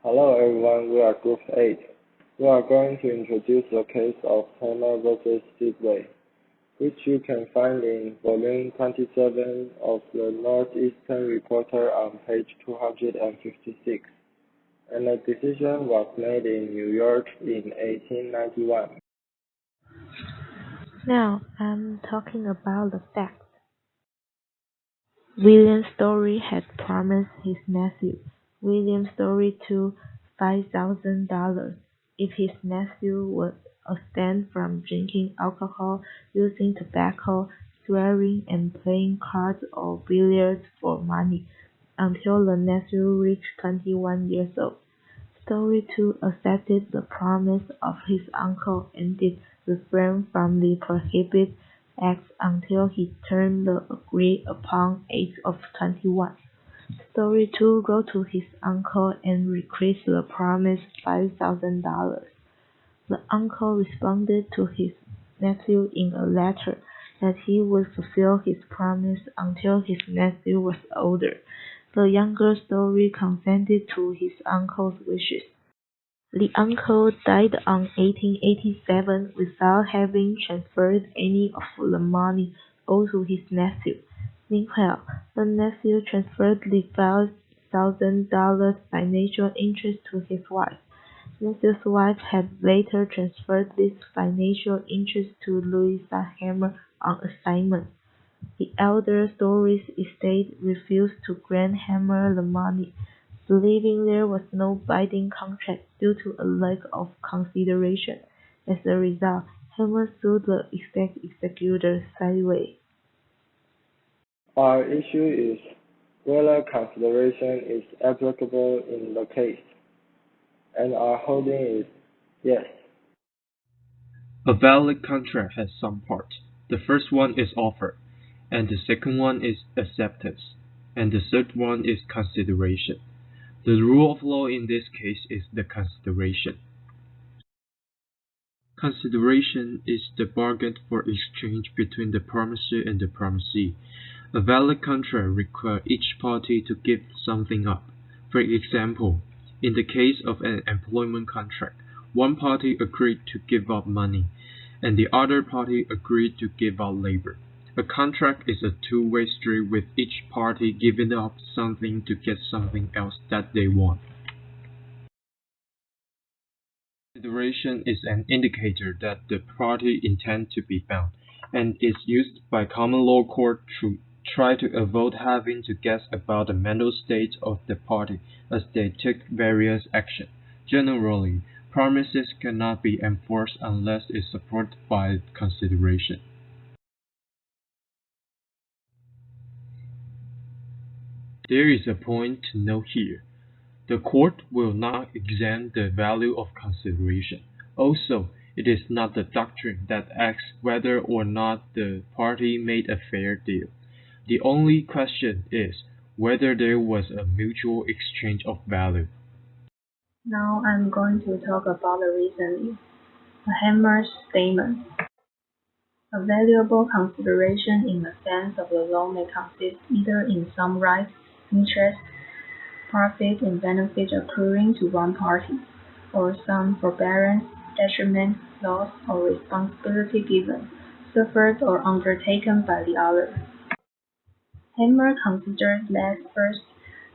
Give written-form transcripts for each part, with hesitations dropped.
Hello everyone, we are Group 8. We are going to introduce the case of Hammer vs. Sidway, which you can find in volume 27 of the Northeastern Reporter on page 256, and the decision was made in New York in 1891. Now I'm talking about the facts. William Story had promised his nephew, William Story, $5,000 if his nephew would abstain from drinking alcohol, using tobacco, swearing, and playing cards or billiards for money until the nephew reached 21 years old. Story 2 accepted the promise of his uncle and did refrain from the prohibited acts until he turned the agreed-upon age of 21. Story 2 wrote to his uncle and requested the promised $5,000. The uncle responded to his nephew in a letter that he would fulfill his promise until his nephew was older. The younger Story consented to his uncle's wishes. The uncle died in 1887 without having transferred any of the money owed to his nephew. Meanwhile, the nephew transferred the $5,000 financial interest to his wife. Nephew's wife had later transferred this financial interest to Louisa Hammer on assignment. The elder Story's estate refused to grant Hammer the money, believing there was no binding contract due to a lack of consideration. As a result, Hammer sued the estate executor Sidway. Our issue is whether consideration is applicable in the case, and our holding is yes. A valid contract has some parts. The first one is offer, and the second one is acceptance, and the third one is consideration. The rule of law in this case is the consideration. Consideration is the bargain for exchange between the promisor and the promisee. A valid contract requires each party to give something up. For example, in the case of an employment contract, one party agreed to give up money, and the other party agreed to give up labor. A contract is a two-way street with each party giving up something to get something else that they want. Consideration is an indicator that the party intend to be bound, and is used by common law court to try to avoid having to guess about the mental state of the party as they take various actions. Generally, promises cannot be enforced unless it is supported by consideration. There is a point to note here. The court will not examine the value of consideration. Also, it is not the doctrine that asks whether or not the party made a fair deal. The only question is whether there was a mutual exchange of value. Now I'm going to talk about the reasoning. Hammer's statement. A valuable consideration in the sense of the law may consist either in some right, interest, profit, and benefit accruing to one party, or some forbearance, detriment, loss, or responsibility given, suffered, or undertaken by the other. Hammer considered that first,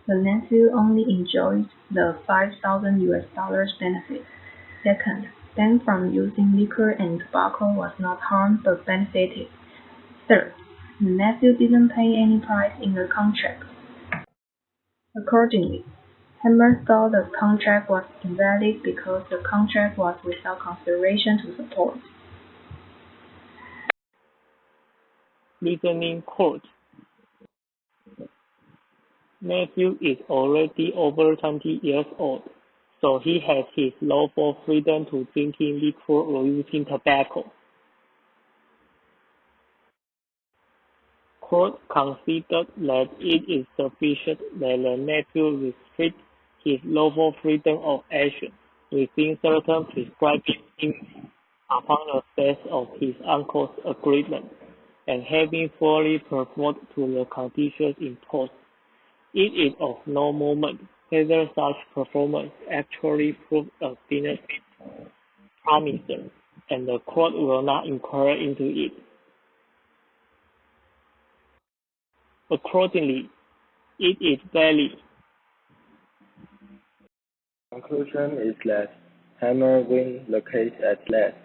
the nephew only enjoyed the $5,000 benefit. Second, Ben from using liquor and tobacco was not harmed but benefited. Third, the nephew didn't pay any price in the contract. Accordingly, Hammer thought the contract was invalid because the contract was without consideration to support. Reasoning court. Nephew is already over 20 years old, so he has his lawful freedom to drinking liquor or using tobacco. Court considered that it is sufficient that the nephew restrict his lawful freedom of action within certain prescribed limits upon the death of his uncle's agreement, and having fully performed to the conditions imposed. It is of no moment whether such performance actually proves a benefit promised, and the court will not inquire into it. Accordingly, it is valid. Conclusion is that Hammer wins the case at last.